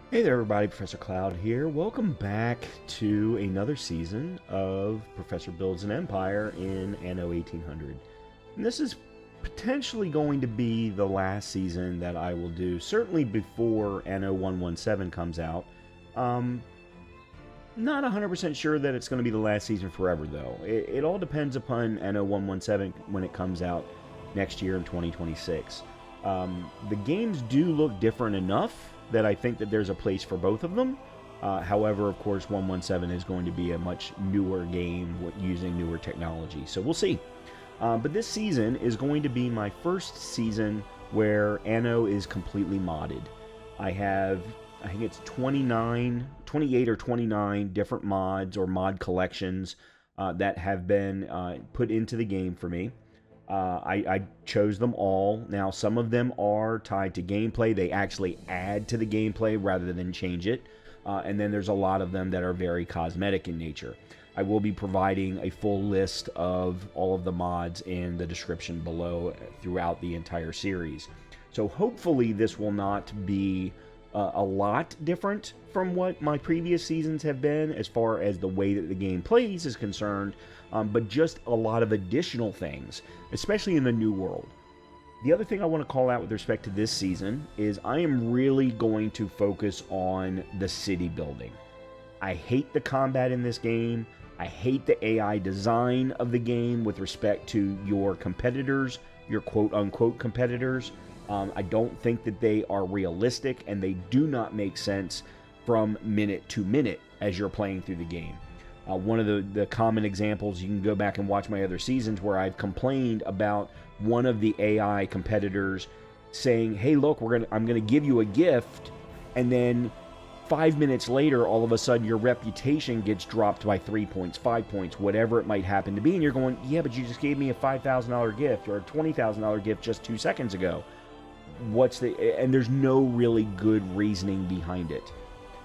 Hey there, everybody. Professor Cloud here. Welcome back to another season of Professor Builds an Empire in Anno 1800. And this is potentially going to be the last season that I will do, certainly before Anno 117 comes out. Not 100% sure that it's going to be the last season forever, though. It all depends upon Anno 117 when it comes out next year in 2026. The games do look different enough that I think that there's a place for both of them. However, of course, 117 is going to be a much newer game using newer technology. So we'll see. But this season is going to be my first season where Anno is completely modded. I think it's 28 or 29 different mods or mod collections that have been put into the game for me. I chose them all. Now, some of them are tied to gameplay. They actually add to the gameplay rather than change it. And then there's a lot of them that are very cosmetic in nature. I will be providing a full list of all of the mods in the description below throughout the entire series. So hopefully this will not be a lot different from what my previous seasons have been as far as the way that the game plays is concerned, but just a lot of additional things, especially in the new world. The other thing I want to call out with respect to this season is I am really going to focus on the city building. I hate the combat in this game. I hate the AI design of the game with respect to your competitors, your quote-unquote competitors. I don't think that they are realistic, and they do not make sense from minute to minute as you're playing through the game. One of the common examples, you can go back and watch my other seasons where I've complained about one of the AI competitors saying, hey, look, I'm gonna give you a gift, and then 5 minutes later, all of a sudden, your reputation gets dropped by 3 points, 5 points, whatever it might happen to be, and you're going, yeah, but you just gave me a $5,000 gift or a $20,000 gift just 2 seconds ago. And there's no really good reasoning behind it.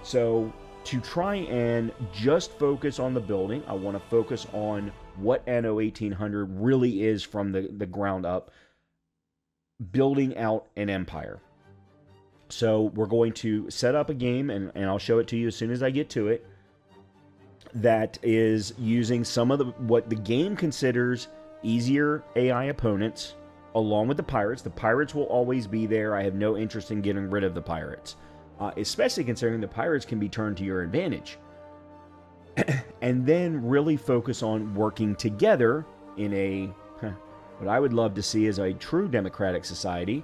So to try and just focus on the building, I want to focus on what Anno 1800 really is from the ground up, building out an empire. So we're going to set up a game, and I'll show it to you as soon as I get to it, that is using some of what the game considers easier AI opponents, along with the pirates. The pirates will always be there. I have no interest in getting rid of the pirates, especially considering the pirates can be turned to your advantage. And then really focus on working together in what I would love to see as a true democratic society,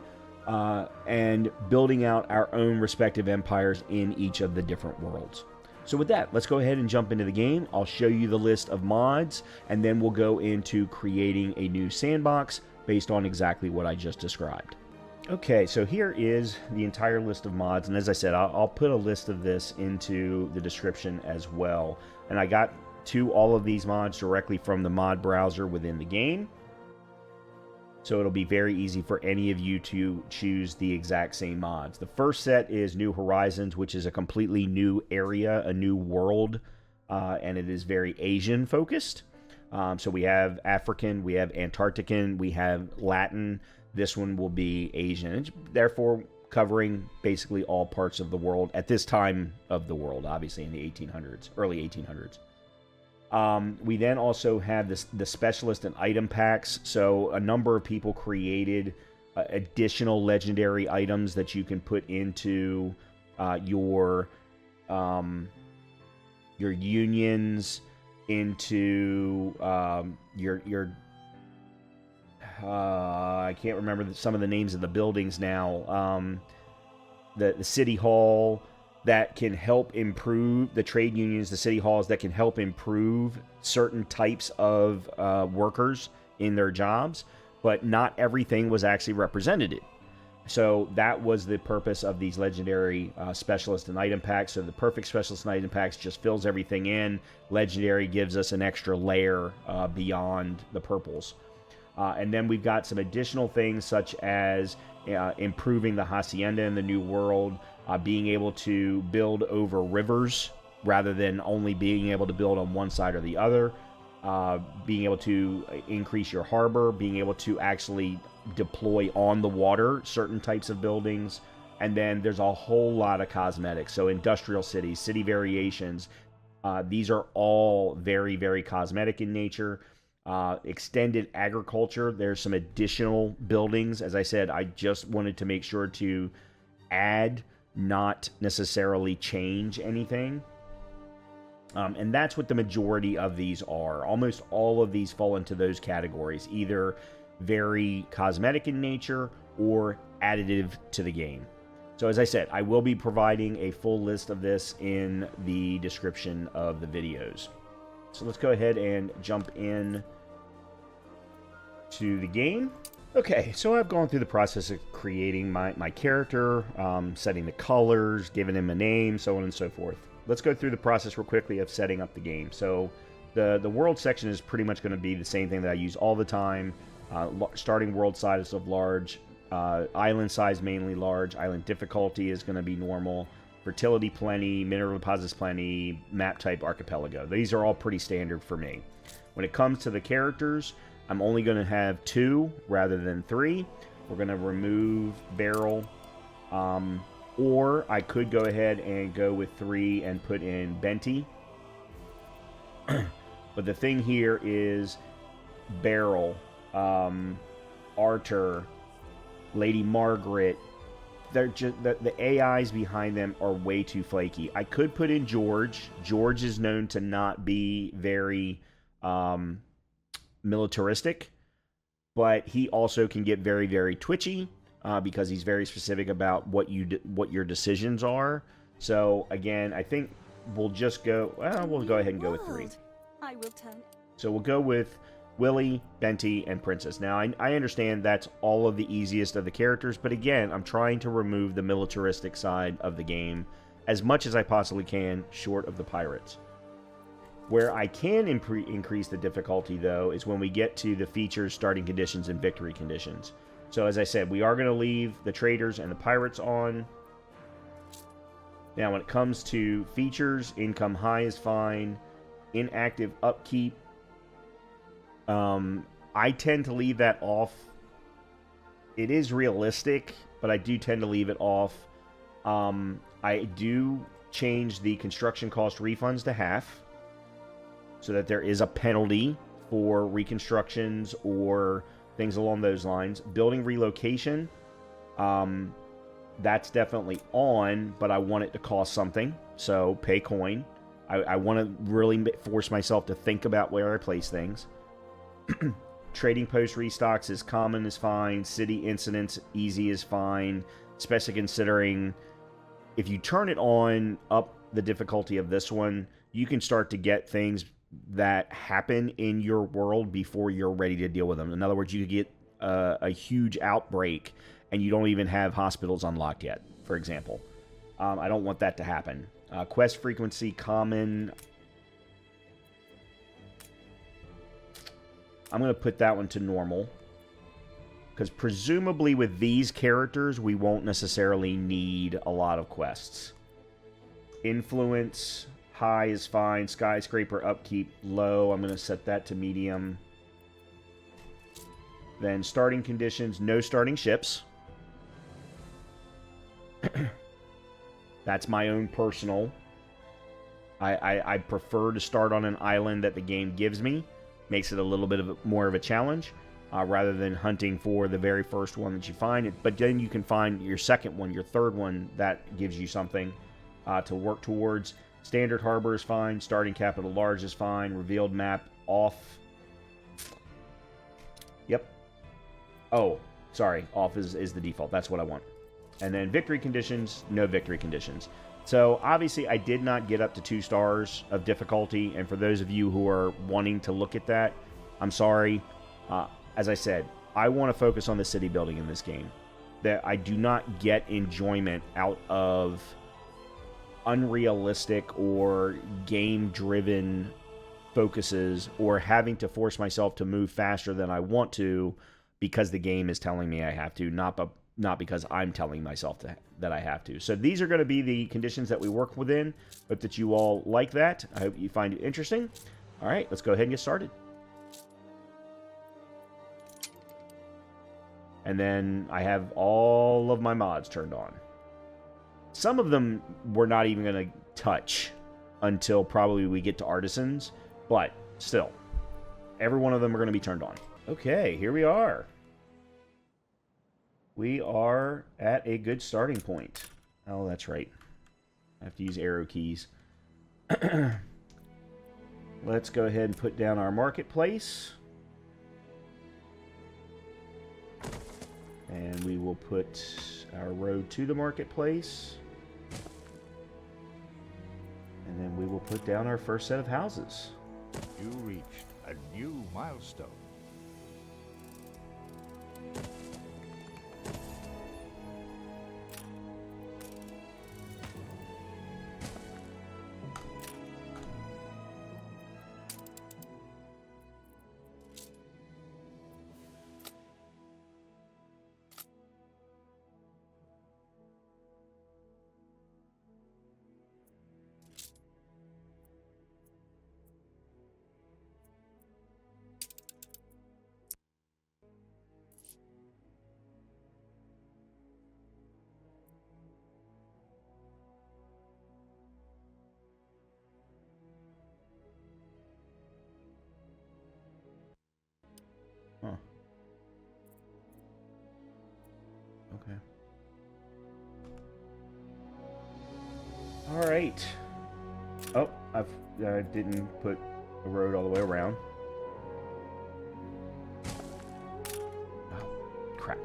and building out our own respective empires in each of the different worlds. So with that, let's go ahead and jump into the game. I'll show you the list of mods, and then we'll go into creating a new sandbox based on exactly what I just described. Okay, so here is the entire list of mods, and as I said, I'll put a list of this into the description as well. And I got to all of these mods directly from the mod browser within the game, so it'll be very easy for any of you to choose the exact same mods. The first set is New Horizons, which is a completely new area, a new world, and it is very Asian focused. So we have African, we have Antarctican, we have Latin. This one will be Asian, therefore covering basically all parts of the world at this time of the world, obviously in the 1800s, early 1800s. We then also have the specialist and item packs. So a number of people created additional legendary items that you can put into your unions, into your I can't remember some of the names of the buildings now. The city hall that can help improve the trade unions, the city halls that can help improve certain types of workers in their jobs, but not everything was actually represented. So that was the purpose of these legendary specialist and item packs. So the perfect specialist and item packs just fills everything in. Legendary gives us an extra layer beyond the purples. And then we've got some additional things such as improving the Hacienda in the New World, being able to build over rivers rather than only being able to build on one side or the other, being able to increase your harbor, being able to actually deploy on the water certain types of buildings, And then there's a whole lot of cosmetics. So industrial cities, city variations, these are all very, very cosmetic in nature. Extended agriculture, there's some additional buildings. As I said, I just wanted to make sure to add, not necessarily change anything. And that's what the majority of these are. Almost all of these fall into those categories, either very cosmetic in nature or additive to the game. So as I said, I will be providing a full list of this in the description of the videos. So let's go ahead and jump in to the game. Okay, so I've gone through the process of creating my character, setting the colors, giving him a name, so on and so forth. Let's go through the process real quickly of setting up the game. So the world section is pretty much going to be the same thing that I use all the time. Starting world size of large, island size mainly large, island difficulty is going to be normal, fertility plenty, mineral deposits plenty, map type archipelago. These are all pretty standard for me. When it comes to the characters, I'm only going to have 2 rather than 3. We're going to remove Barrel, or I could go ahead and go with 3 and put in Benty. But the thing here is Barrel, Arthur, Lady Margaret, they're just the AIs behind them are way too flaky. I could put in George. George is known to not be very militaristic, but he also can get very, very twitchy because he's very specific about what your decisions are. So again, I think we'll just go. Well, we'll go ahead and go with 3. I will turn. So we'll go with Willie, Benty, and Princess. Now, I understand that's all of the easiest of the characters, but again, I'm trying to remove the militaristic side of the game as much as I possibly can, short of the pirates. Where I can increase the difficulty, though, is when we get to the features, starting conditions, and victory conditions. So, as I said, we are going to leave the traders and the pirates on. Now, when it comes to features, income high is fine. Inactive upkeep, I tend to leave that off. It is realistic, but I do tend to leave it off. I do change the construction cost refunds to half, so that there is a penalty for reconstructions or things along those lines. Building relocation, that's definitely on, but I want it to cost something, so pay coin. I want to really force myself to think about where I place things. Trading post restocks is common is fine. City incidents easy is fine, especially considering if you turn it on up the difficulty of this one, you can start to get things that happen in your world before you're ready to deal with them. In other words, you could get a huge outbreak and you don't even have hospitals unlocked yet, for example. I don't want that to happen. Quest frequency, common. I'm going to put that one to normal. Because presumably with these characters, we won't necessarily need a lot of quests. Influence, high is fine. Skyscraper upkeep, low. I'm going to set that to medium. Then starting conditions, no starting ships. That's my own personal. I prefer to start on an island that the game gives me. Makes it a little bit more of a challenge, rather than hunting for the very first one that you find. But then you can find your second one, your third one, that gives you something to work towards. Standard harbor is fine. Starting capital large is fine. Revealed map off. Yep. Oh, sorry. Off is the default. That's what I want. And then victory conditions, no victory conditions. So obviously I did not get up to 2 stars of difficulty. And for those of you who are wanting to look at that, I'm sorry. As I said, I want to focus on the city building in this game. That I do not get enjoyment out of unrealistic or game-driven focuses or having to force myself to move faster than I want to because the game is telling me I have to, not because I'm telling myself that I have to. So these are going to be the conditions that we work within. Hope that you all like that. I hope you find it interesting. All right, let's go ahead and get started. And then I have all of my mods turned on. some of them we're not even going to touch until probably we get to artisans, but still, every one of them are going to be turned on. Okay, here we are. We are at a good starting point. Oh, that's right. I have to use arrow keys. Let's go ahead and put down our marketplace. And we will put our road to the marketplace. And then we will put down our first set of houses. You reached a new milestone. Huh. Okay. All right. Oh, I didn't put the road all the way around. Oh, crap.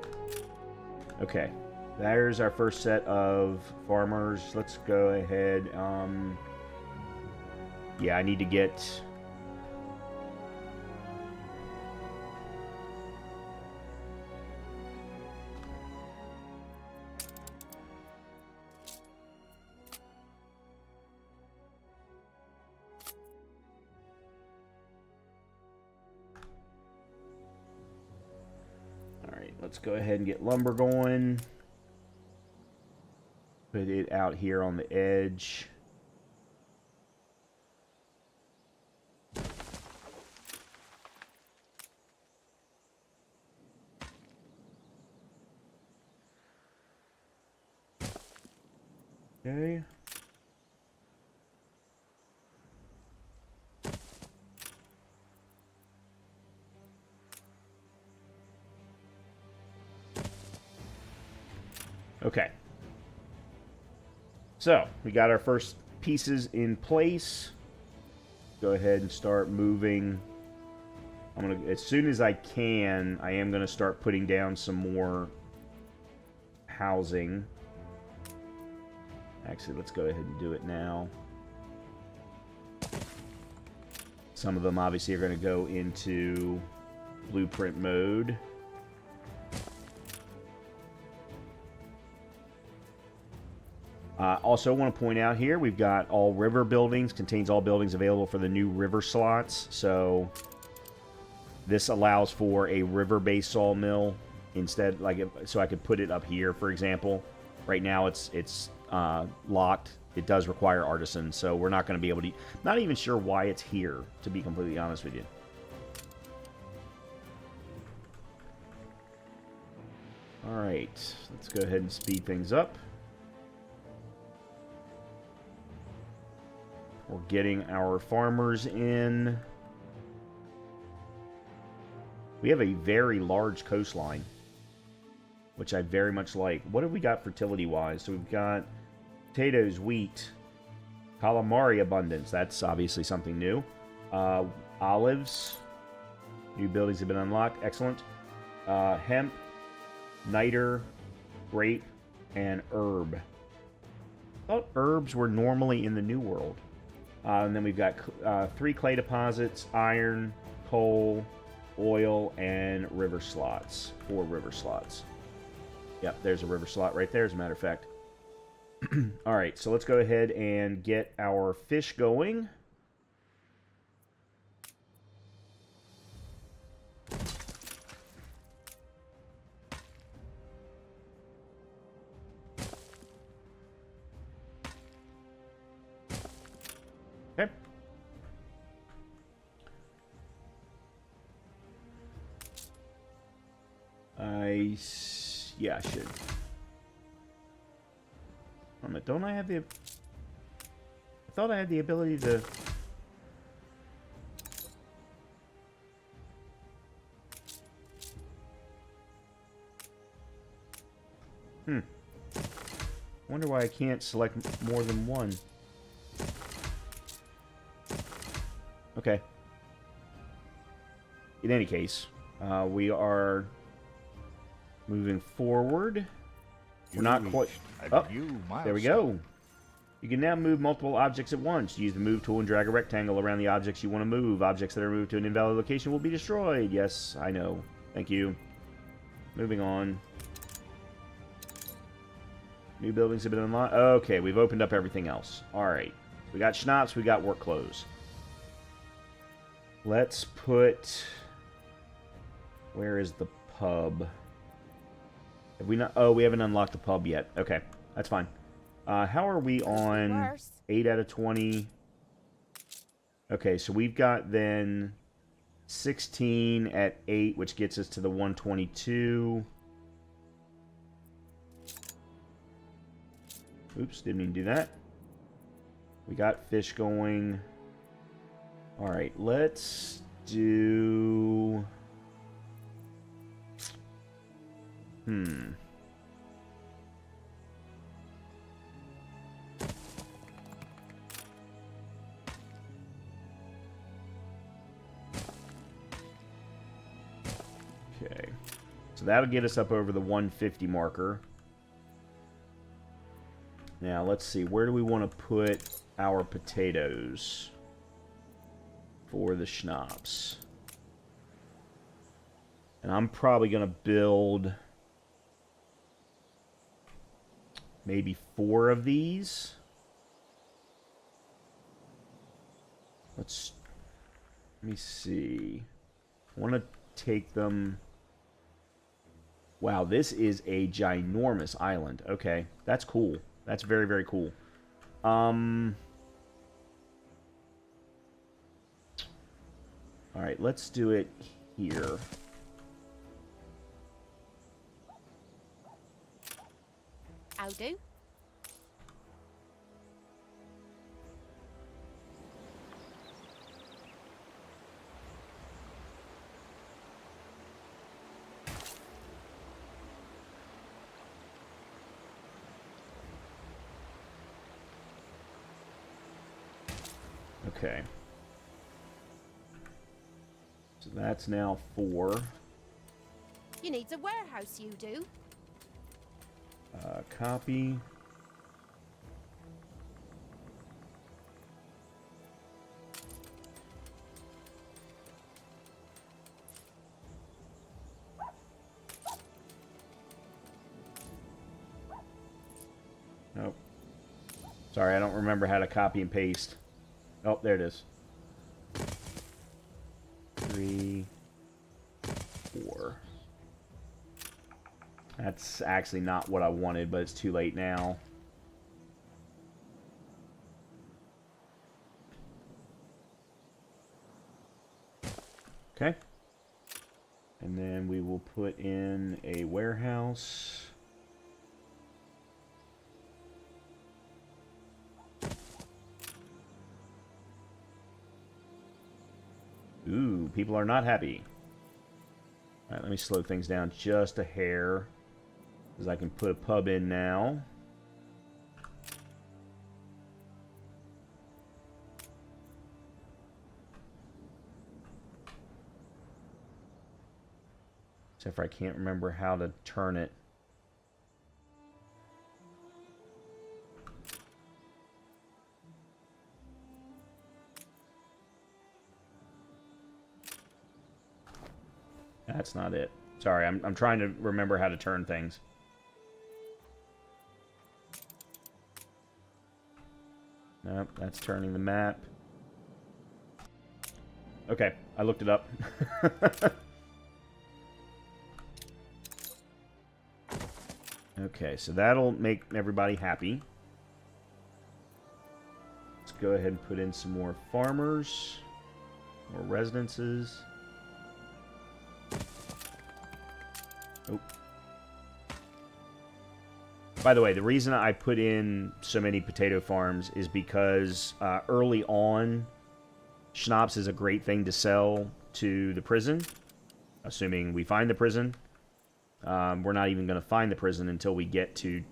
Okay. There's our first set of farmers. Let's go ahead. Yeah, I need to get... Let's go ahead and get lumber going. Put it out here on the edge. Okay. Okay. So, we got our first pieces in place. Go ahead and start moving. I'm gonna, as soon as I can, I am gonna start putting down some more housing. Actually, let's go ahead and do it now. Some of them obviously are gonna go into blueprint mode. Also want to point out here, we've got all river buildings, contains all buildings available for the new river slots. So this allows for a river-based sawmill instead, so I could put it up here, for example. Right now it's locked. It does require artisans, so we're not going to be able to... Not even sure why it's here, to be completely honest with you. Alright, let's go ahead and speed things up. We're getting our farmers in. We have a very large coastline, which I very much like. What have we got fertility-wise? So we've got potatoes, wheat, calamari abundance. That's obviously something new. Olives. New buildings have been unlocked. Excellent. Hemp, niter, grape, and herb. I thought herbs were normally in the New World. And then we've got 3 clay deposits, iron, coal, oil, and river slots. 4 river slots. Yep, there's a river slot right there, as a matter of fact. Alright, so let's go ahead and get our fish going. Okay. Yeah, I should. Don't I have the... I thought I had the ability to... Wonder why I can't select more than one. Okay. In any case, we are moving forward. We're not quite... Oh, there we go. You can now move multiple objects at once. Use the move tool and drag a rectangle around the objects you want to move. Objects that are moved to an invalid location will be destroyed. Yes, I know. Thank you. Moving on. New buildings have been unlocked. Okay, we've opened up everything else. Alright. We got schnapps, we got work clothes. Let's put... Where is the pub? Have we not... Oh, we haven't unlocked the pub yet. Okay, that's fine. How are we on 8 out of 20? Okay, so we've got then 16 at 8, which gets us to the 122. Oops, didn't mean to do that. We got fish going. Alright, let's do... Okay. So that'll get us up over the 150 marker. Now, let's see. Where do we want to put our potatoes for the schnapps? And I'm probably going to build maybe 4 of these. Let me see. I want to take them... Wow, this is a ginormous island. Okay, that's cool. That's very, very cool. Alright, let's do it here. I'll do. Okay. So that's now 4. You need a warehouse, you do. Copy. Nope. Sorry, I don't remember how to copy and paste. Oh, there it is. 3, 4. That's actually not what I wanted, but it's too late now. Okay. And then we will put in a warehouse. Ooh, people are not happy. Alright, let me slow things down just a hair. Because I can put a pub in now. Except for I can't remember how to turn it. That's not it. Sorry, I'm trying to remember how to turn things. Nope, that's turning the map. Okay, I looked it up. Okay, so that'll make everybody happy. Let's go ahead and put in some more farmers, more residences. Oh. By the way, the reason I put in so many potato farms is because early on, schnapps is a great thing to sell to the prison, assuming we find the prison. We're not even going to find the prison until we get to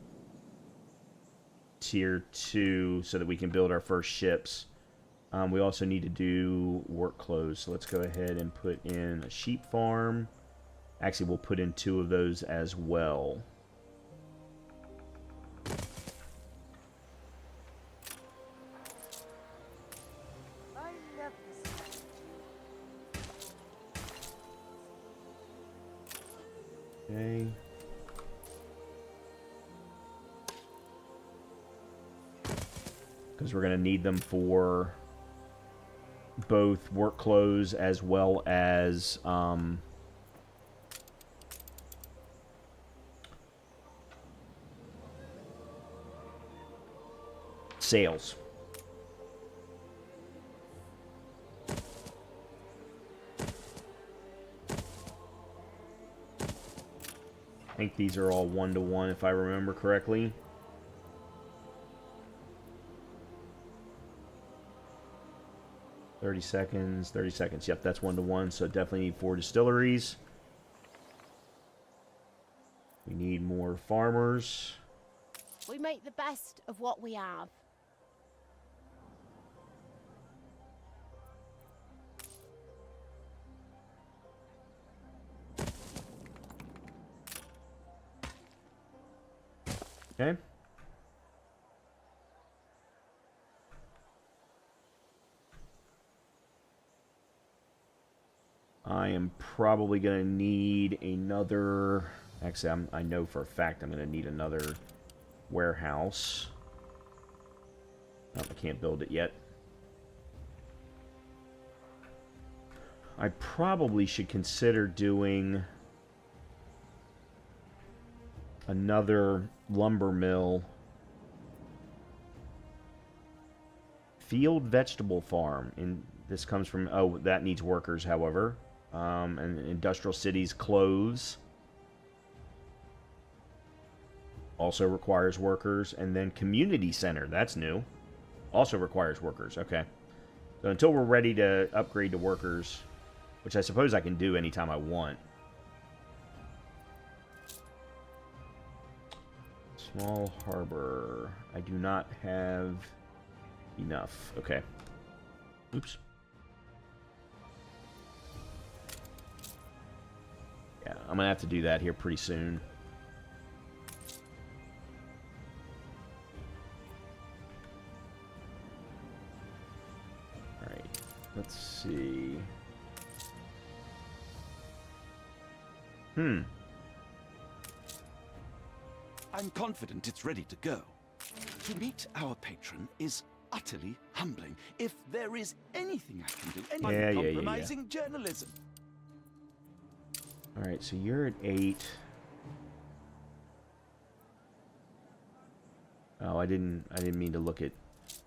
Tier 2 so that we can build our first ships. We also need to do work clothes, so let's go ahead and put in a sheep farm. Actually, we'll put in 2 of those as well. Okay. Because we're going to need them for both work clothes as well as sails. I think these are all 1-to-1 if I remember correctly. $30 seconds, 30 seconds. Yep, that's 1-to-1, so definitely need 4 distilleries. We need more farmers. We make the best of what we have. Okay. I am probably going to need another... Actually, I know for a fact I'm going to need another warehouse. Oh, I can't build it yet. I probably should consider doing another lumber mill. Field vegetable farm. And this comes from... Oh, that needs workers, however. And industrial cities clothes. Also requires workers. And then community center. That's new. Also requires workers. Okay. So until we're ready to upgrade to workers, which I suppose I can do anytime I want. Small harbor. I do not have enough. Okay. Oops. Yeah, I'm gonna have to do that here pretty soon. Alright, let's see. I'm confident it's ready to go. To meet our patron is utterly humbling. If there is anything I can do, any compromising journalism. Alright, so you're at 8. Oh, I didn't mean to look at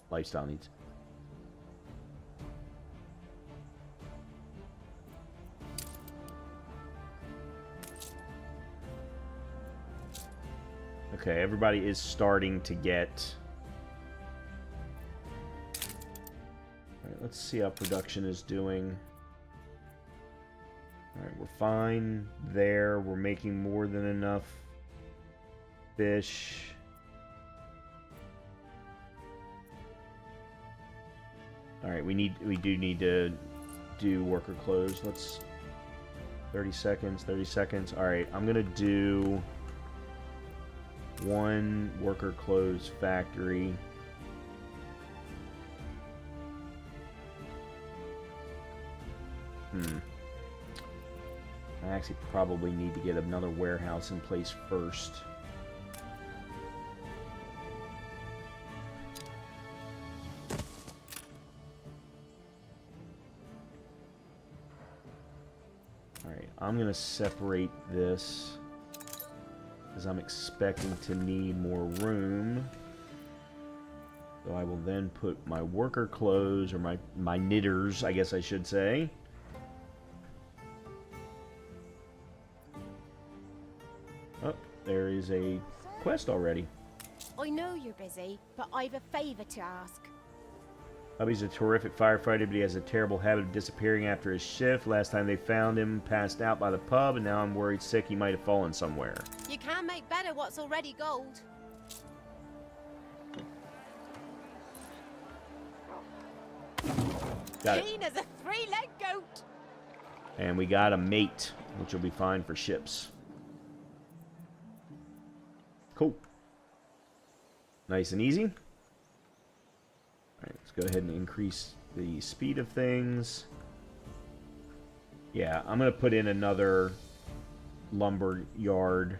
lifestyle needs. Okay, everybody is starting to get... Alright, let's see how production is doing. Alright, we're fine there. We're making more than enough fish. Alright, we do need to do worker clothes. Let's... 30 seconds, 30 seconds. Alright, I'm gonna do... 1 worker clothes factory. I actually probably need to get another warehouse in place first. Alright, I'm going to separate this because I'm expecting to need more room. So I will then put my worker clothes, or my knitters, I guess I should say. Oh, there is a quest already. I know you're busy, but I've a favour to ask. Hubby's a terrific firefighter, but he has a terrible habit of disappearing after his shift. Last time they found him passed out by the pub, and now I'm worried sick he might have fallen somewhere. You can make better what's already gold. Got it. Clean as a three-legged goat. And we got a mate, which will be fine for ships. Cool. Nice and easy. Alright, let's go ahead and increase the speed of things. Yeah, I'm going to put in another lumber yard.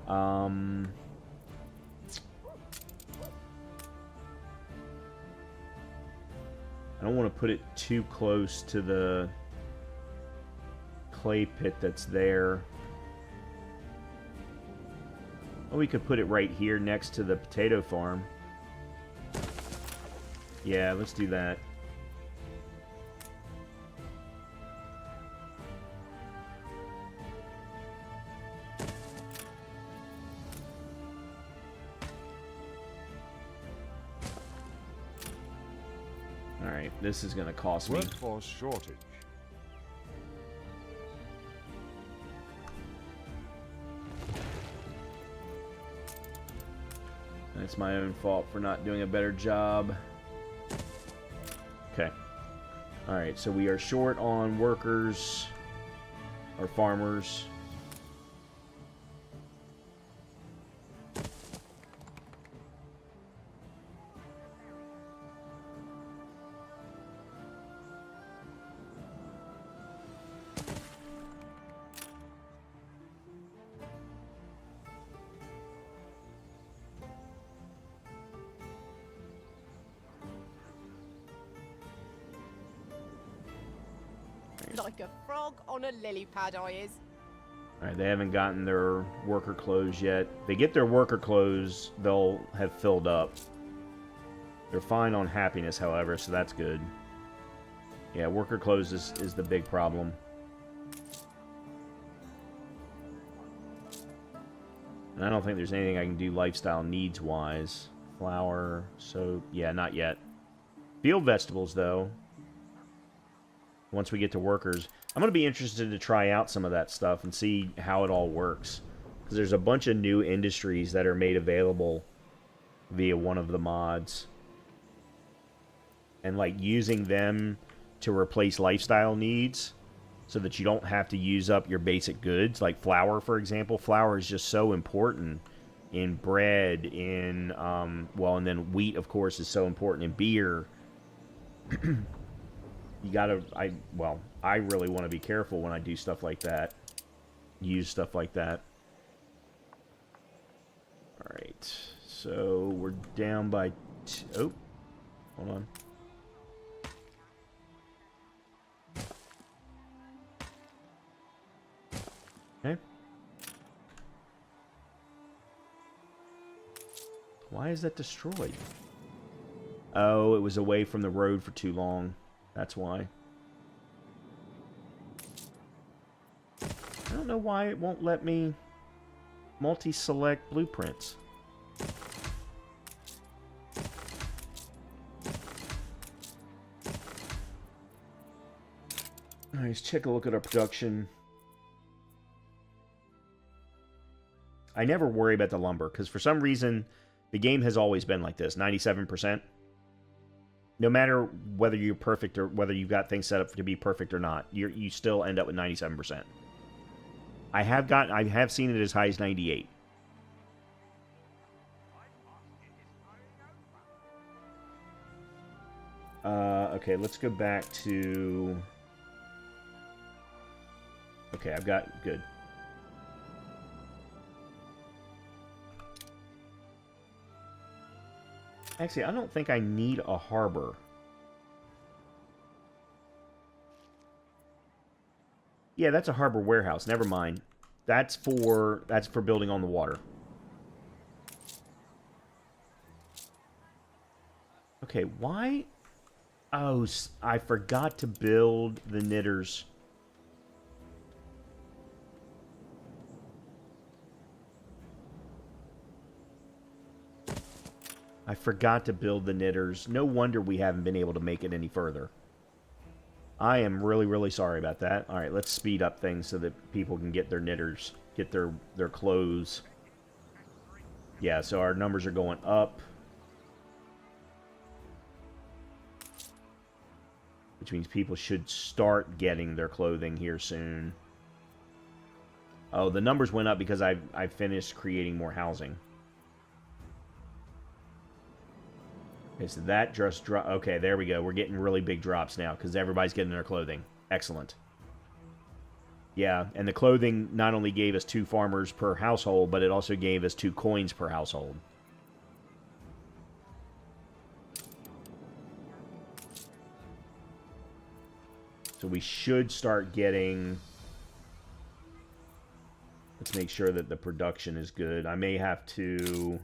I don't want to put it too close to the clay pit that's there. Oh, we could put it right here next to the potato farm. Yeah, let's do that. Alright, this is going to cost me. Workforce shortage. It's my own fault for not doing a better job. Okay. Alright, so we are short on workers, or farmers. Like a frog on a lily pad, I is. Alright, they haven't gotten their worker clothes yet. If they get their worker clothes, they'll have filled up. They're fine on happiness, however, so that's good. Yeah, worker clothes is the big problem. And I don't think there's anything I can do lifestyle needs-wise. Flour, soap, yeah, not yet. Field vegetables, though. Once we get to workers, I'm going to be interested to try out some of that stuff and see how it all works. Because there's a bunch of new industries that are made available via one of the mods. And like using them to replace lifestyle needs so that you don't have to use up your basic goods. Like flour, for example. Flour is just so important in bread, in, well, and then wheat, of course, is so important in beer. You gotta, I really want to be careful when I do stuff like that. Use stuff like that. Alright, so we're down by oh, hold on. Okay. Why is that destroyed? Oh, it was away from the road for too long. That's why. I don't know why it won't let me multi-select blueprints. Alright, let's check a look at our production. I never worry about the lumber, because for some reason, the game has always been like this, 97%. No matter whether you're perfect or whether you've got things set up to be perfect or not, you still end up with 97%. I have seen it as high as 98. Okay, let's go back to... Okay, I've got... Good. Actually, I don't think I need a harbor. Yeah, that's a harbor warehouse. Never mind. That's for building on the water. Okay, why? Oh, I forgot to build the knitters. I forgot to build the knitters. No wonder we haven't been able to make it any further. I am really, really sorry about that. All right, let's speed up things so that people can get their knitters, get their clothes. Yeah, so our numbers are going up. Which means people should start getting their clothing here soon. Oh, the numbers went up because I finished creating more housing. Okay, so that just dropped. Okay, there we go. We're getting really big drops now because everybody's getting their clothing. Excellent. Yeah, and the clothing not only gave us 2 farmers per household, but it also gave us 2 coins per household. So we should start getting... Let's make sure that the production is good. I may have to...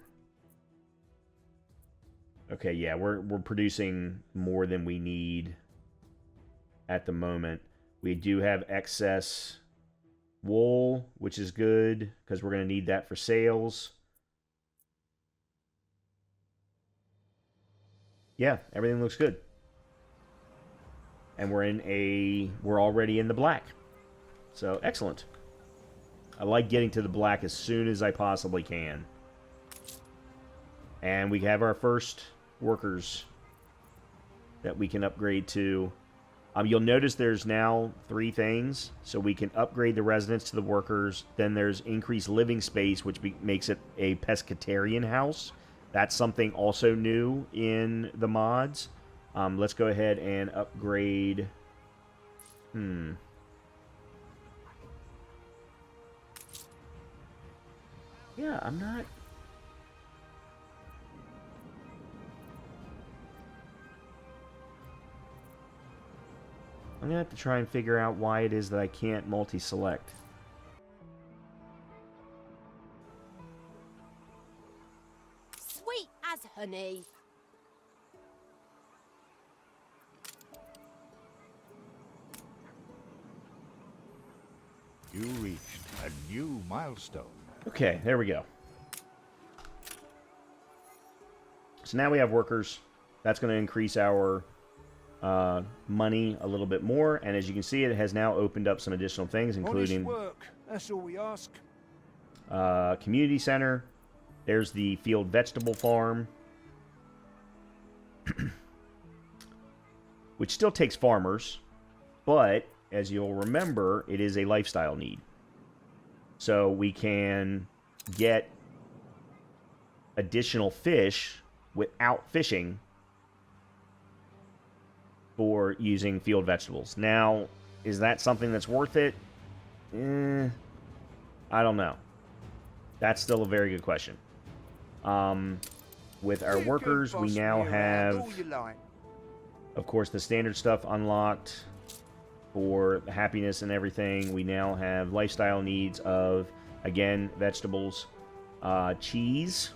Okay, yeah, we're producing more than we need at the moment. We do have excess wool, which is good, because we're going to need that for sales. Yeah, everything looks good. And we're already in the black. So, excellent. I like getting to the black as soon as I possibly can. And we have our first workers that we can upgrade to. You'll notice there's now 3 things. So we can upgrade the residents to the workers. Then there's increased living space, which makes it a pescatarian house. That's something also new in the mods. Let's go ahead and upgrade... Yeah, I'm not... I'm going to have to try and figure out why it is that I can't multi-select. Sweet as honey. You reached a new milestone. Okay, there we go. So now we have workers. That's going to increase our money a little bit more. And as you can see, it has now opened up some additional things, including... Honest work. That's all we ask. Community center. There's the field vegetable farm. Which still takes farmers. But, as you'll remember, it is a lifestyle need. So we can get additional fish without fishing for using field vegetables. Now, is that something that's worth it? I don't know. That's still a very good question. With our workers, we now have, of course, the standard stuff unlocked for happiness and everything. We now have lifestyle needs of, again, vegetables, cheese,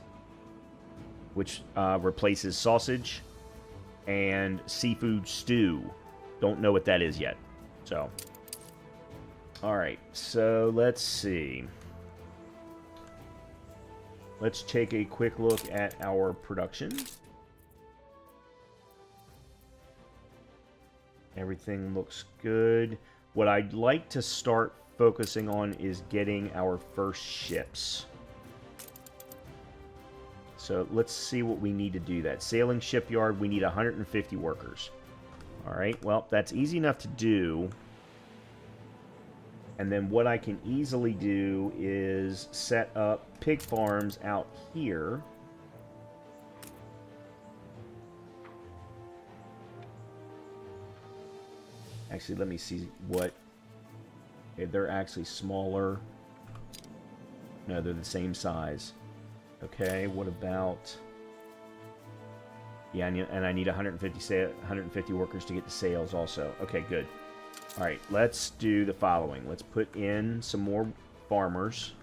which replaces sausage, and seafood stew. Don't know what that is yet. So, alright, so let's see. Let's take a quick look at our production. Everything looks good. What I'd like to start focusing on is getting our first ships. So let's see what we need to do that. Sailing shipyard, we need 150 workers. Alright, well, that's easy enough to do. And then what I can easily do is set up pig farms out here. Actually, let me see what... Okay, they're actually smaller. No, they're the same size. Okay, what about... Yeah, and I need 150 workers to get to sales also. Okay, good. Alright, let's do the following. Let's put in some more farmers.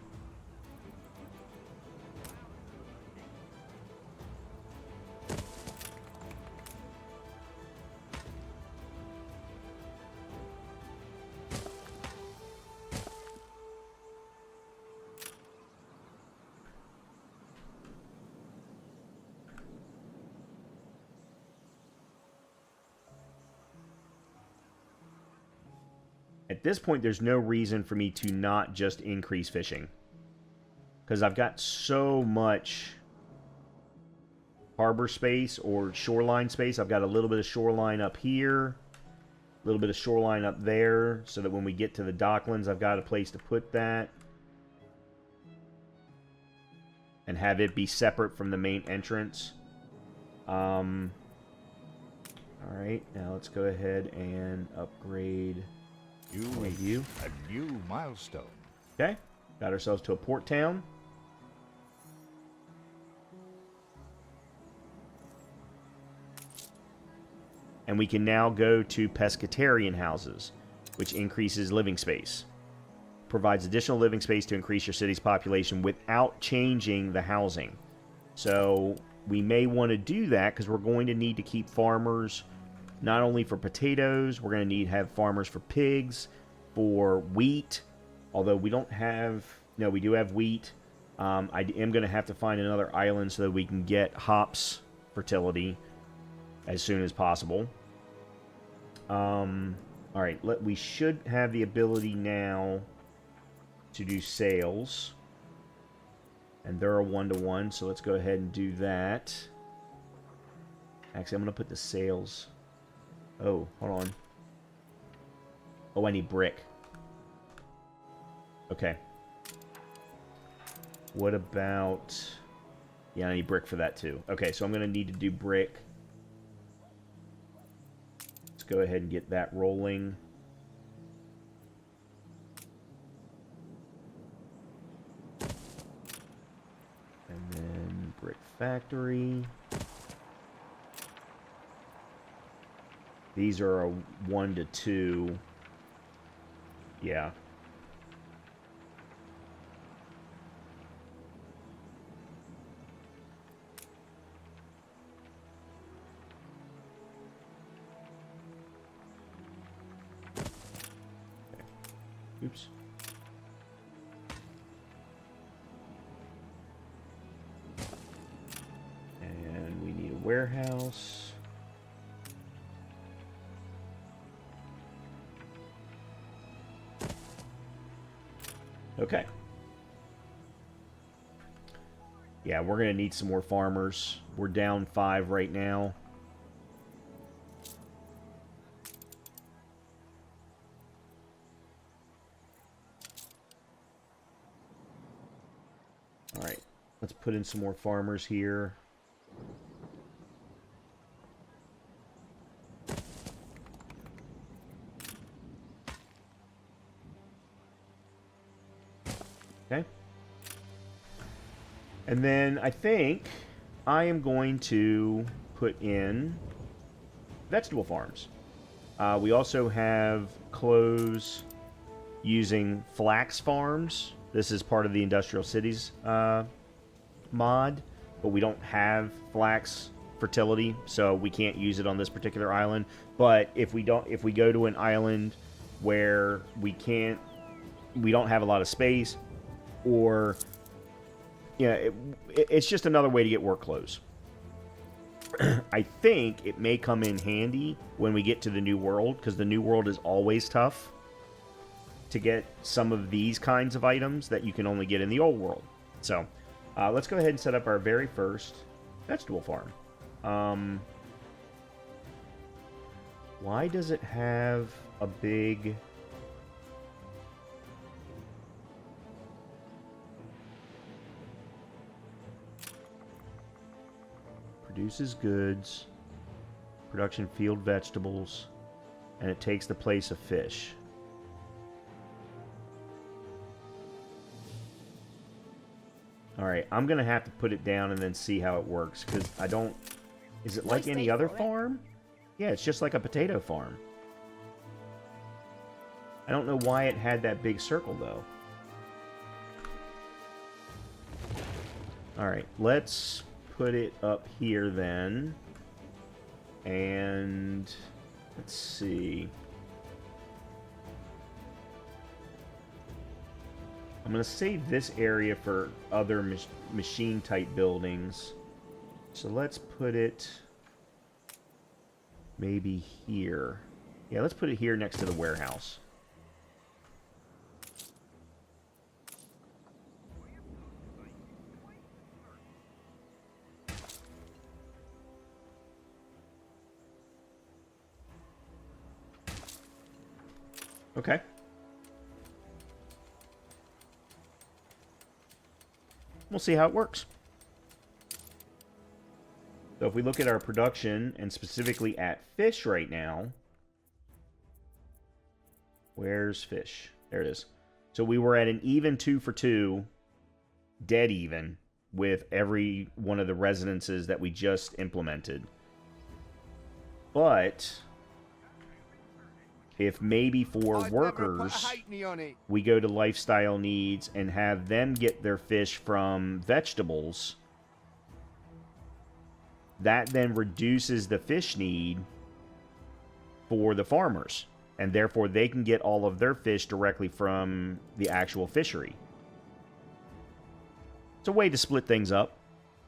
At this point, there's no reason for me to not just increase fishing. Because I've got so much harbor space or shoreline space. I've got a little bit of shoreline up here, a little bit of shoreline up there, so that when we get to the Docklands, I've got a place to put that. And have it be separate from the main entrance. Alright, now let's go ahead and upgrade You you. a new milestone. Okay, got ourselves to a port town. And we can now go to pescatarian houses, which increases living space. Provides additional living space to increase your city's population without changing the housing. So we may want to do that because we're going to need to keep farmers not only for potatoes, we're going to need to have farmers for pigs, for wheat, although we don't have, no, we do have wheat. I am going to have to find another island so that we can get hops fertility as soon as possible. Alright, we should have the ability now to do sales. And they're a 1-to-1, so let's go ahead and do that. Actually, I'm going to put the sales. Oh, hold on. Oh, I need brick. Okay. What about... Yeah, I need brick for that too. Okay, so I'm going to need to do brick. Let's go ahead and get that rolling. And then brick factory. These are a 1-to-2. Yeah. Oops. And we need a warehouse. Okay. Yeah, we're going to need some more farmers. We're down 5 right now. Alright, let's put in some more farmers here. Okay. And then I think I am going to put in vegetable farms. We also have clothes using flax farms. This is part of the Industrial Cities mod, but we don't have flax fertility, so we can't use it on this particular island. But if we go to an island where we don't have a lot of space, or it's just another way to get work clothes. I think it may come in handy when we get to the new world, because the new world is always tough to get some of these kinds of items that you can only get in the old world. So let's go ahead and set up our very first vegetable farm. Why does it have a big... Produces goods, production field vegetables, and it takes the place of fish. Alright, I'm going to have to put it down and then see how it works, because I don't... Is it like any other farm? Yeah, it's just like a potato farm. I don't know why it had that big circle, though. Alright, let's put it up here then. And let's see. I'm going to save this area for other machine type buildings. So let's put it maybe here. Yeah, let's put it here next to the warehouse. Okay. We'll see how it works. So if we look at our production, and specifically at fish right now... Where's fish? There it is. So we were at an even 2 for 2, dead even, with every one of the residences that we just implemented. But if maybe for workers, we go to lifestyle needs and have them get their fish from vegetables, that then reduces the fish need for the farmers. And therefore, they can get all of their fish directly from the actual fishery. It's a way to split things up.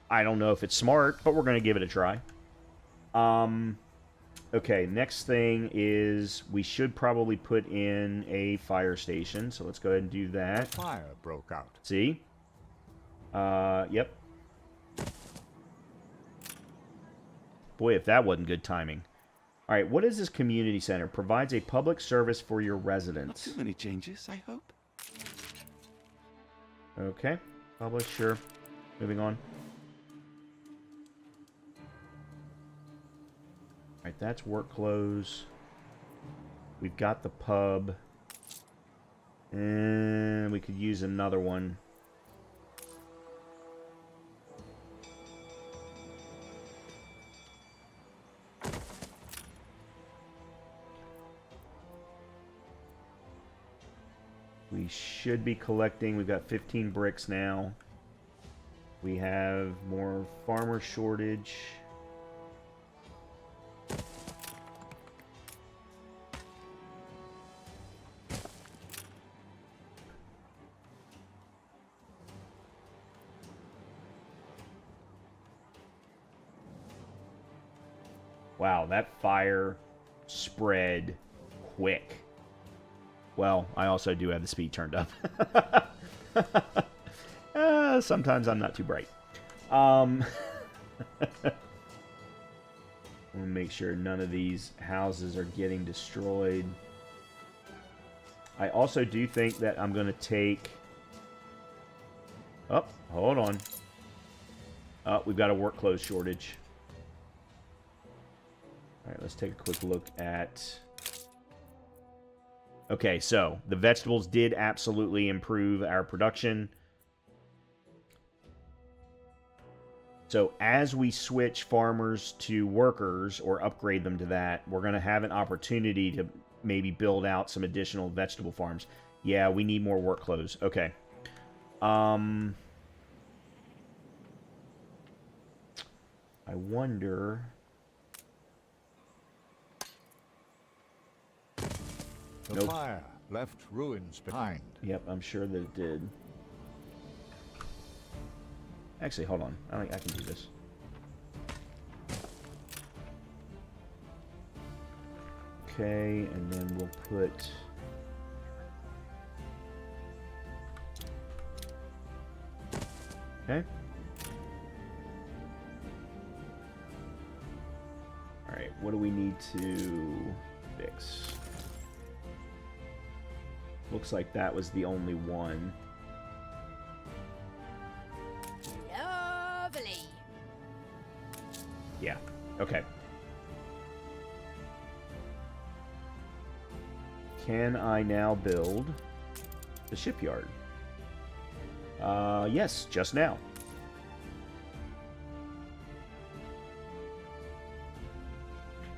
I don't know if it's smart, but we're going to give it a try. Okay, next thing is we should probably put in a fire station. So let's go ahead and do that. Fire broke out. See? Yep. Boy, if that wasn't good timing. All right, what is this community center? Provides a public service for your residents. Not too many changes, I hope. Okay, publish, sure. Moving on. All right, that's work clothes. We've got the pub. And we could use another one. We should be collecting. We've got 15 bricks now. We have more farmer shortage. Wow, that fire spread quick. Well, I also do have the speed turned up. Sometimes I'm not too bright. We'll make sure none of these houses are getting destroyed. I also do think that I'm going to take... Oh, hold on. Oh, we've got a work clothes shortage. All right, let's take a quick look at... Okay, so the vegetables did absolutely improve our production. So as we switch farmers to workers or upgrade them to that, we're going to have an opportunity to maybe build out some additional vegetable farms. Yeah, we need more work clothes. Okay. I wonder... The fire left ruins behind. Yep, I'm sure that it did. Actually, hold on. I can do this. Okay, and then we'll put... Okay. Alright, what do we need to fix? Looks like that was the only one. Lovely. Yeah. Okay. Can I now build the shipyard? Yes, just now.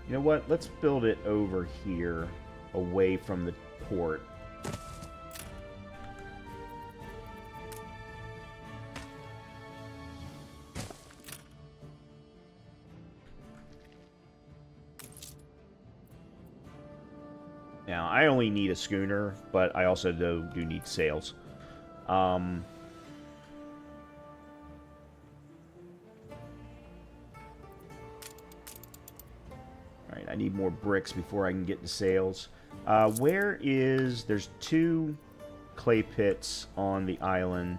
You know what? Let's build it over here, away from the port. Now, I only need a schooner, but I also do need sails. Alright, I need more bricks before I can get to sails. There's 2 clay pits on the island.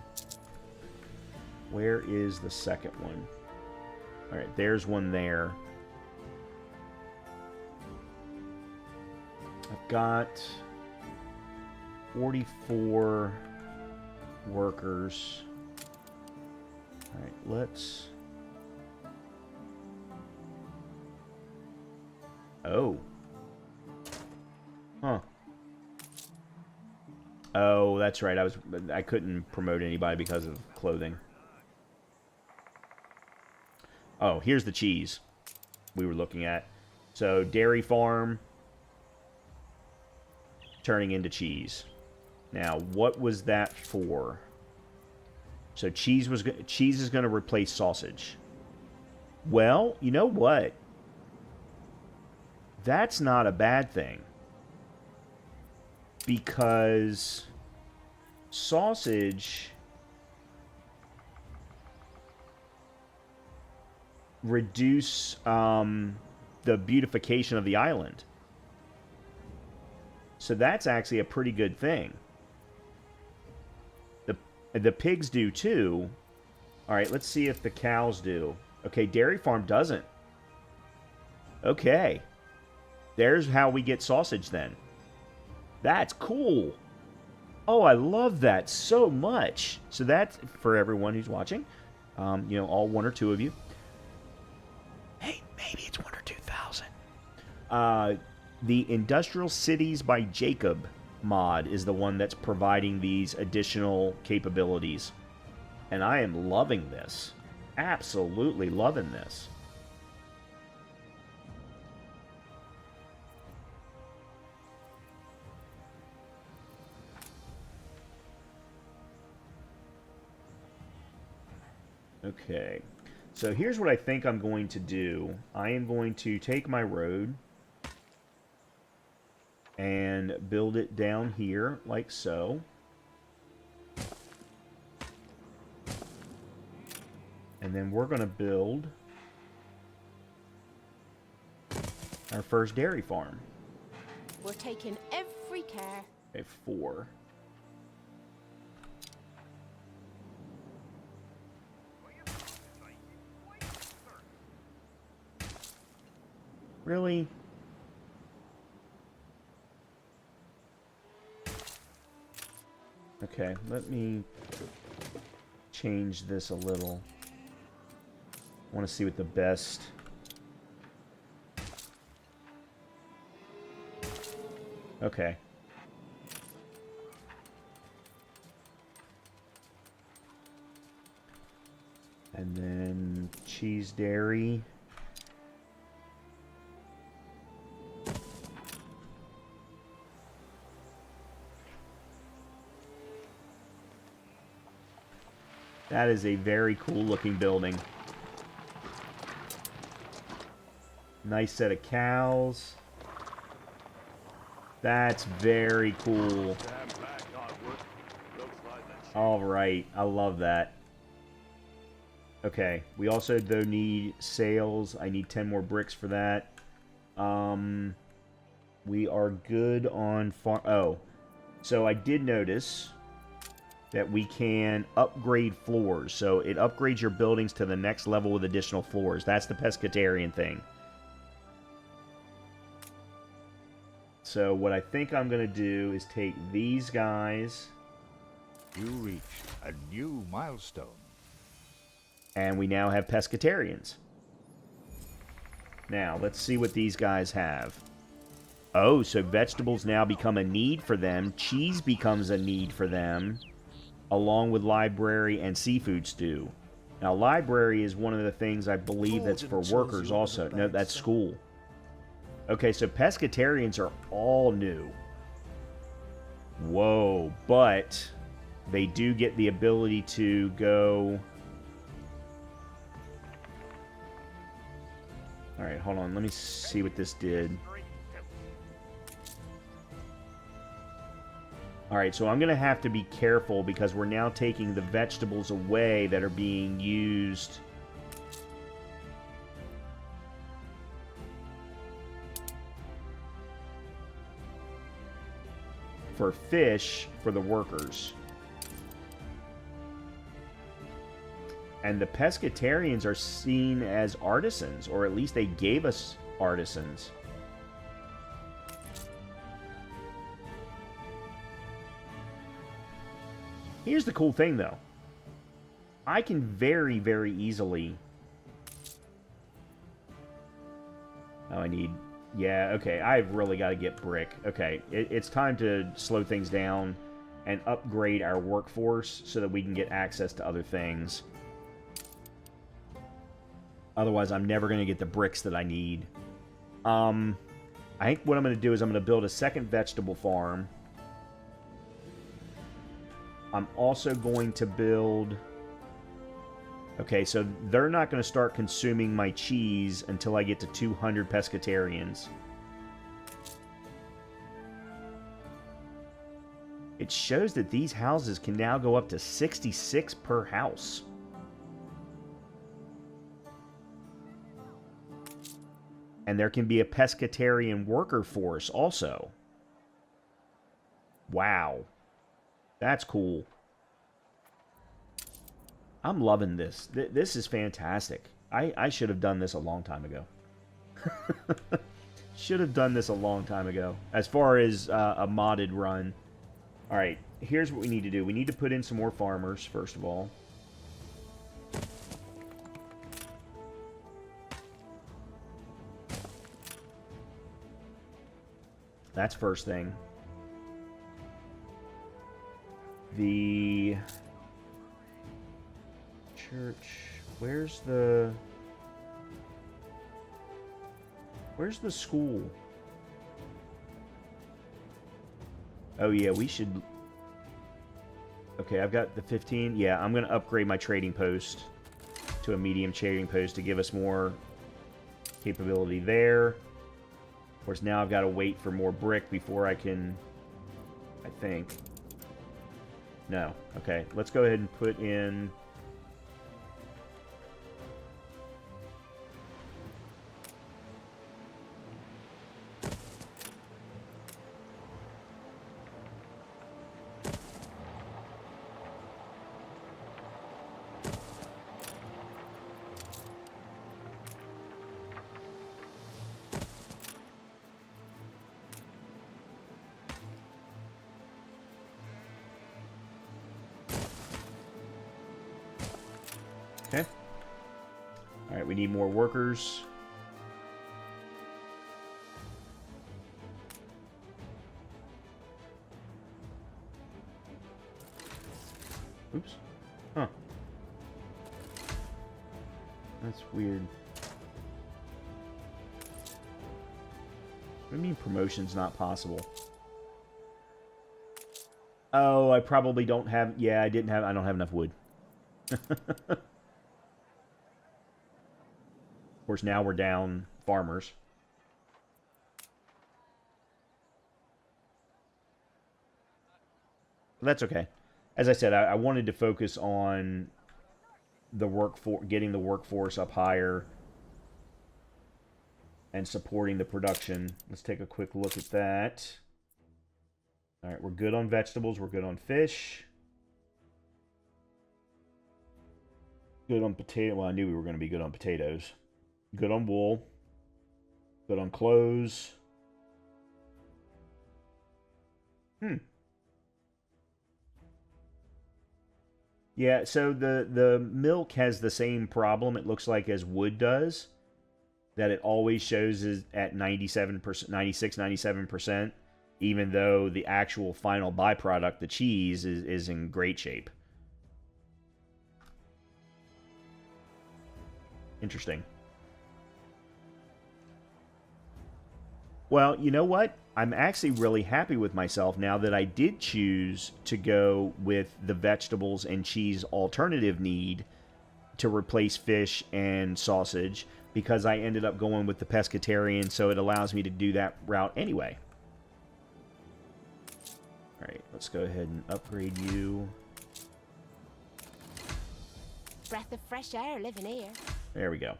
Where is the second one? Alright, there's one there. I've got 44 workers. All right, let's... Oh. Huh. Oh, that's right. I couldn't promote anybody because of clothing. Oh, here's the cheese we were looking at. So, dairy farm turning into cheese. Now, what was that for? So, cheese is going to replace sausage. Well, you know what? That's not a bad thing. Because sausage reduce the beautification of the island. So that's actually a pretty good thing. The pigs do too. All right, let's see if the cows do. Okay, dairy farm doesn't. Okay. There's how we get sausage then. That's cool. Oh, I love that so much. So that's for everyone who's watching. You know, all one or two of you. Hey, maybe it's 1 or 2,000. The Industrial Cities by Jacob mod is the one that's providing these additional capabilities. And I am loving this. Absolutely loving this. Okay, so here's what I think I'm going to do. I am going to take my road and build it down here, like so. And then we're going to build our first dairy farm. We're taking every care. Okay, 4. Really? Okay, let me change this a little. I want to see what the best... Okay. And then cheese dairy. That is a very cool looking building. Nice set of cows. That's very cool. Alright, I love that. Okay, we also though need sails. I need 10 more bricks for that. We are good on farm. Oh, so I did notice that we can upgrade floors. So it upgrades your buildings to the next level with additional floors. That's the pescatarian thing. So what I think I'm going to do is take these guys. You reached a new milestone. And we now have pescatarians. Now, let's see what these guys have. Oh, so vegetables now become a need for them. Cheese becomes a need for them. Along with library and seafood stew. Now, library is one of the things I believe that's for workers also. No, that's school. Okay, so pescatarians are all new. Whoa, but they do get the ability to go... Alright, hold on. Let me see what this did. Alright, so I'm going to have to be careful because we're now taking the vegetables away that are being used. For fish for the workers. And the pescatarians are seen as artisans, or at least they gave us artisans. Here's the cool thing, though. I can very, very easily... Oh, I need... Yeah, okay. I've really got to get brick. Okay, it's time to slow things down and upgrade our workforce so that we can get access to other things. Otherwise, I'm never going to get the bricks that I need. I think what I'm going to do is I'm going to build a second vegetable farm. I'm also going to build... Okay, so they're not going to start consuming my cheese until I get to 200 pescatarians. It shows that these houses can now go up to 66 per house. And there can be a pescatarian worker force also. Wow. That's cool. I'm loving this. This is fantastic. I should have done this a long time ago. Should have done this a long time ago. As far as a modded run. Alright, here's what we need to do. We need to put in some more farmers, first of all. That's first thing. The church. Where's the school? Oh yeah, we should... Okay, I've got the 15. Yeah, I'm going to upgrade my trading post to a medium trading post to give us more capability there. Of course, now I've got to wait for more brick before I can... I think. No. Okay, let's go ahead and put in... Okay. Alright, we need more workers. Oops. Huh. That's weird. What do you mean promotion's not possible? Oh, I probably don't have... Yeah, I don't have enough wood. Of course, now we're down farmers. That's okay. As I said, I wanted to focus on the getting the workforce up higher and supporting the production. Let's take a quick look at that. All right, we're good on vegetables. We're good on fish. Good on potato. Well, I knew we were going to be good on potatoes. Good on wool. Good on clothes. Yeah, so the milk has the same problem, it looks like, as wood does. That it always shows is at 97%, 96, 97%, even though the actual final byproduct, the cheese, is in great shape. Interesting. Well, you know what? I'm actually really happy with myself now that I did choose to go with the vegetables and cheese alternative need to replace fish and sausage, because I ended up going with the pescatarian, so it allows me to do that route anyway. Alright, let's go ahead and upgrade you. Breath of fresh air living here. There we go.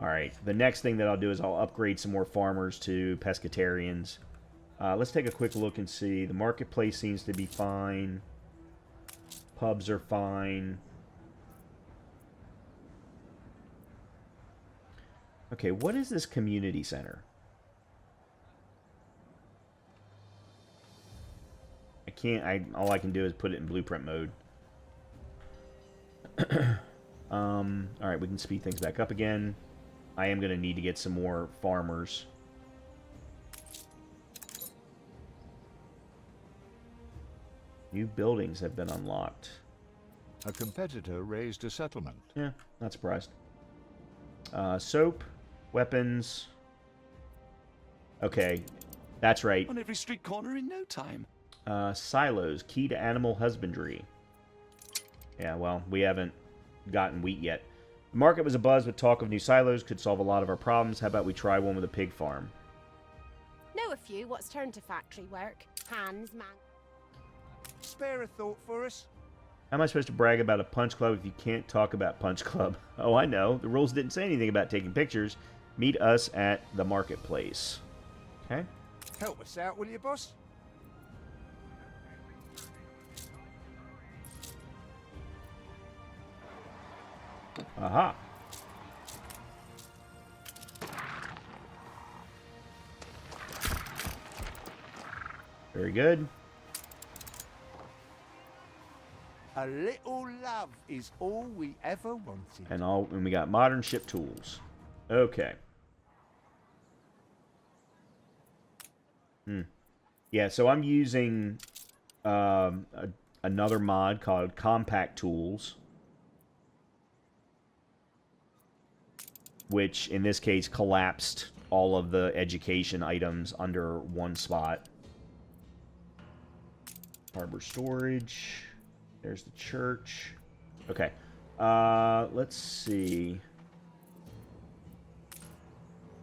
Alright, the next thing that I'll do is I'll upgrade some more farmers to pescatarians. Let's take a quick look and see. The marketplace seems to be fine. Pubs are fine. Okay, what is this community center? I can't. All I can do is put it in blueprint mode. All right, we can speed things back up again. I am going to need to get some more farmers. New buildings have been unlocked. A competitor raised a settlement. Yeah, not surprised. Soap, weapons. Okay, that's right. On every street corner in no time. Silos, key to animal husbandry. Yeah, well, we haven't gotten wheat yet. The market was abuzz with talk of new silos could solve a lot of our problems. How about we try one with a pig farm? Know a few what's turned to factory work. Hands, man. Spare a thought for us? How am I supposed to brag about a punch club if you can't talk about punch club? Oh, I know. The rules didn't say anything about taking pictures. Meet us at the marketplace. Okay. Help us out, will you, boss? Aha. Very good. A little love is all we ever wanted. And we got modern ship tools. Okay. Yeah, so I'm using another mod called Compact Tools, which in this case collapsed all of the education items under one spot. Harbor storage. There's the church. Okay. Let's see.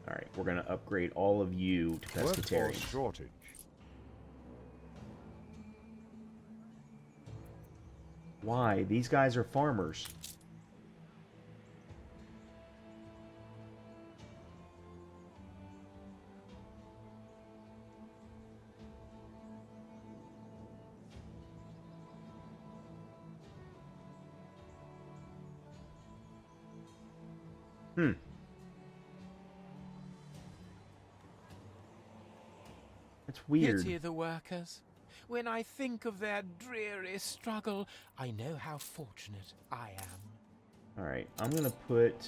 Alright, we're going to upgrade all of you to pescatarians. Workforce shortage. Why? These guys are farmers. That's weird. Pity the workers. When I think of their dreary struggle, I know how fortunate I am. Alright, I'm gonna put...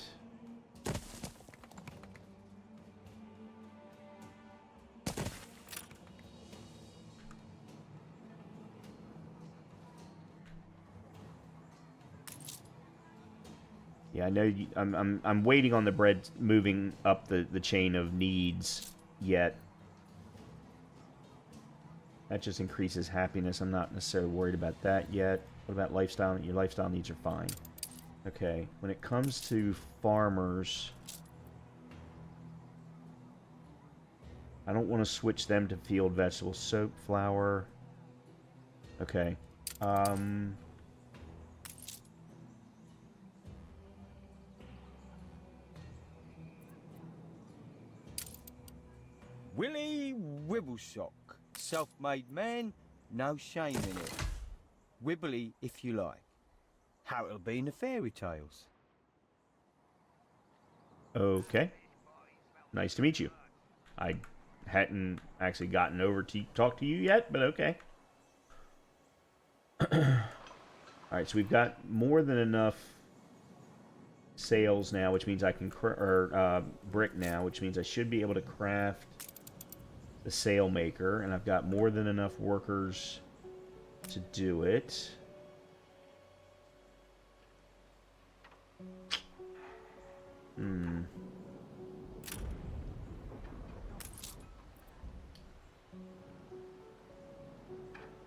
Yeah, I know I'm waiting on the bread moving up the chain of needs yet. That just increases happiness. I'm not necessarily worried about that yet. What about lifestyle? Your lifestyle needs are fine. Okay, when it comes to farmers, I don't want to switch them to field vegetables. Soap, flour. Okay. Willie Wibbleshock. Self-made man, no shame in it. Wibbly, if you like. How it'll be in the fairy tales. Okay. Nice to meet you. I hadn't actually gotten over to talk to you yet, but okay. Alright, so we've got more than enough sales now, which means I can... brick now, which means I should be able to craft the sail maker, and I've got more than enough workers to do it. What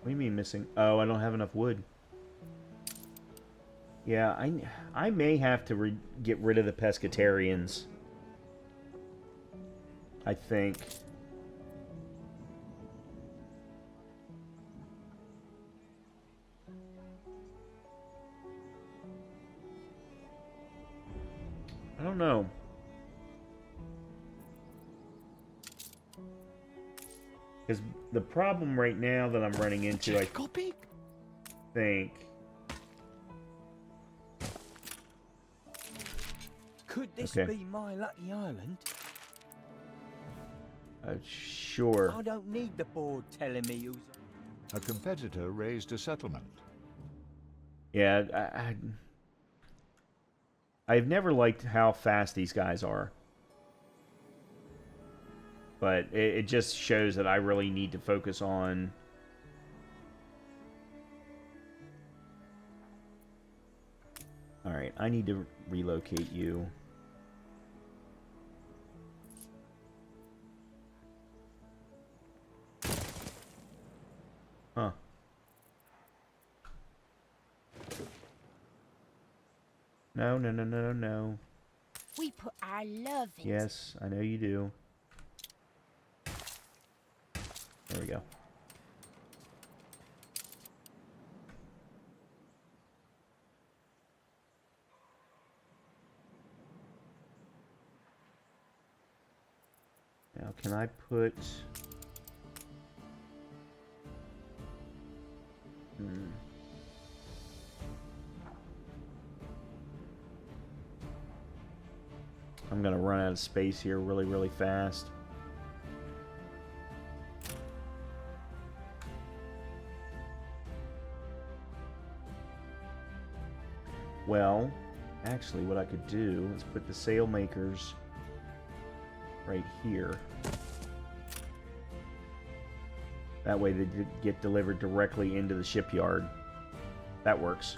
do you mean missing? Oh, I don't have enough wood. Yeah, I may have to get rid of the pescatarians. I think. I don't know. Because the problem right now that I'm running into, I think... Could this be my lucky island? Sure. I don't need the board telling me who's... A competitor raised a settlement. Yeah, I've never liked how fast these guys are. But it just shows that I really need to focus on... Alright, I need to relocate you. Huh. No, no, no, no, no. We put our love into Yes, I know you do. There we go. Now, can I put... I'm gonna run out of space here really, really fast. Well, actually what I could do is put the sail makers right here. That way they get delivered directly into the shipyard. That works.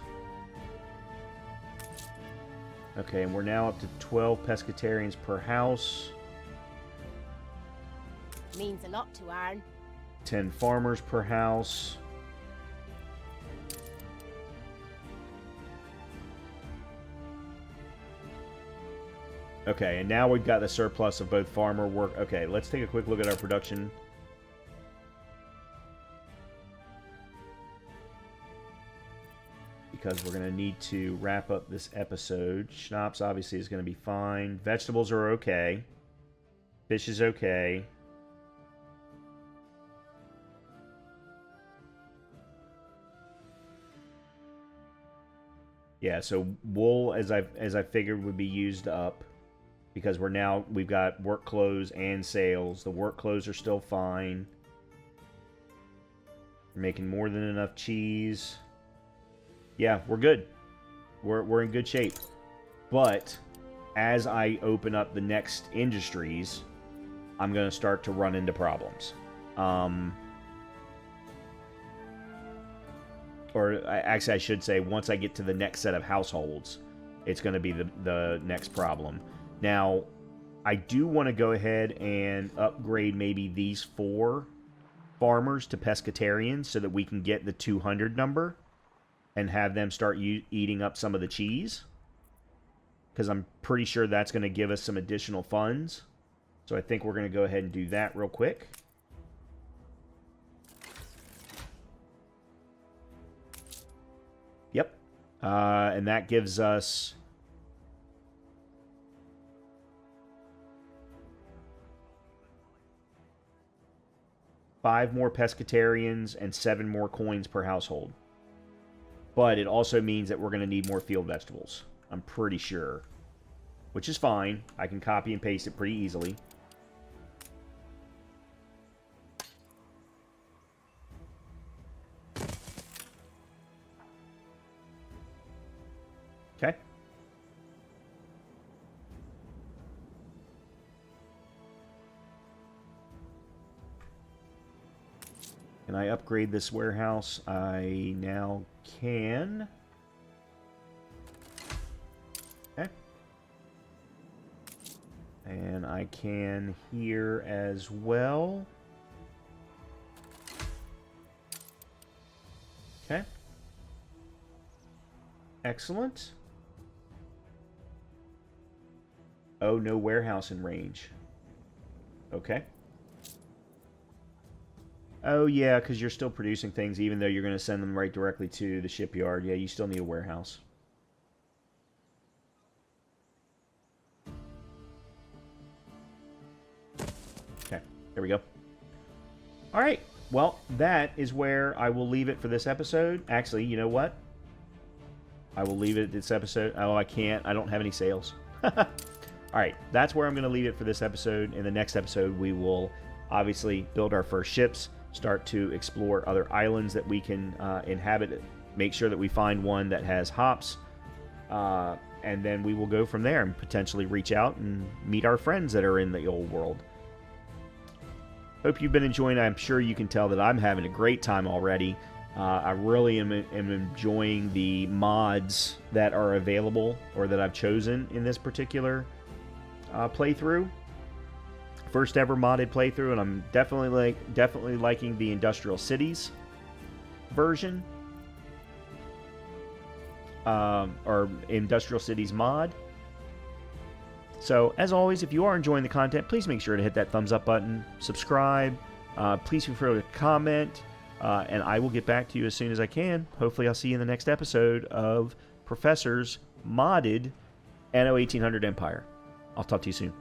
Okay, and we're now up to 12 pescatarians per house. means a lot to Aaron. 10 farmers per house. Okay, and now we've got the surplus of both farmer work. Okay, let's take a quick look at our production. Because we're going to need to wrap up this episode. Schnapps obviously is going to be fine. Vegetables are okay. Fish is okay. Yeah, so wool, as I figured, would be used up. Because we've got work clothes and sails. The work clothes are still fine. We're making more than enough cheese. Yeah, we're good. We're in good shape. But as I open up the next industries, I'm going to start to run into problems. Actually, I should say, once I get to the next set of households, it's going to be the next problem. Now, I do want to go ahead and upgrade maybe these 4 farmers to pescatarians so that we can get the 200 number and have them start eating up some of the cheese. Because I'm pretty sure that's going to give us some additional funds. So I think we're going to go ahead and do that real quick. Yep. And that gives us... five more pescatarians and 7 more coins per household. But it also means that we're going to need more field vegetables. I'm pretty sure. Which is fine. I can copy and paste it pretty easily. Okay. Can I upgrade this warehouse? I now can. Okay. And I can here as well. Okay. Excellent. Oh, no warehouse in range. Okay. Oh, yeah, because you're still producing things, even though you're going to send them right directly to the shipyard. Yeah, you still need a warehouse. Okay, there we go. All right, well, that is where I will leave it for this episode. Actually, you know what? I will leave it at this episode. Oh, I can't. I don't have any sales. All right, that's where I'm going to leave it for this episode. In the next episode, we will obviously build our first ships, start to explore other islands that we can inhabit, make sure that we find one that has hops, and then we will go from there and potentially reach out and meet our friends that are in the old world. Hope you've been enjoying. I'm sure you can tell that I'm having a great time already. I really am enjoying the mods that are available or that I've chosen in this particular playthrough. First ever modded playthrough, and I'm definitely liking the Industrial Cities version, or Industrial Cities mod. So, as always, if you are enjoying the content, please make sure to hit that thumbs up button, subscribe, please feel free to comment, and I will get back to you as soon as I can. Hopefully I'll see you in the next episode of Professor's modded Anno 1800 Empire. I'll talk to you soon.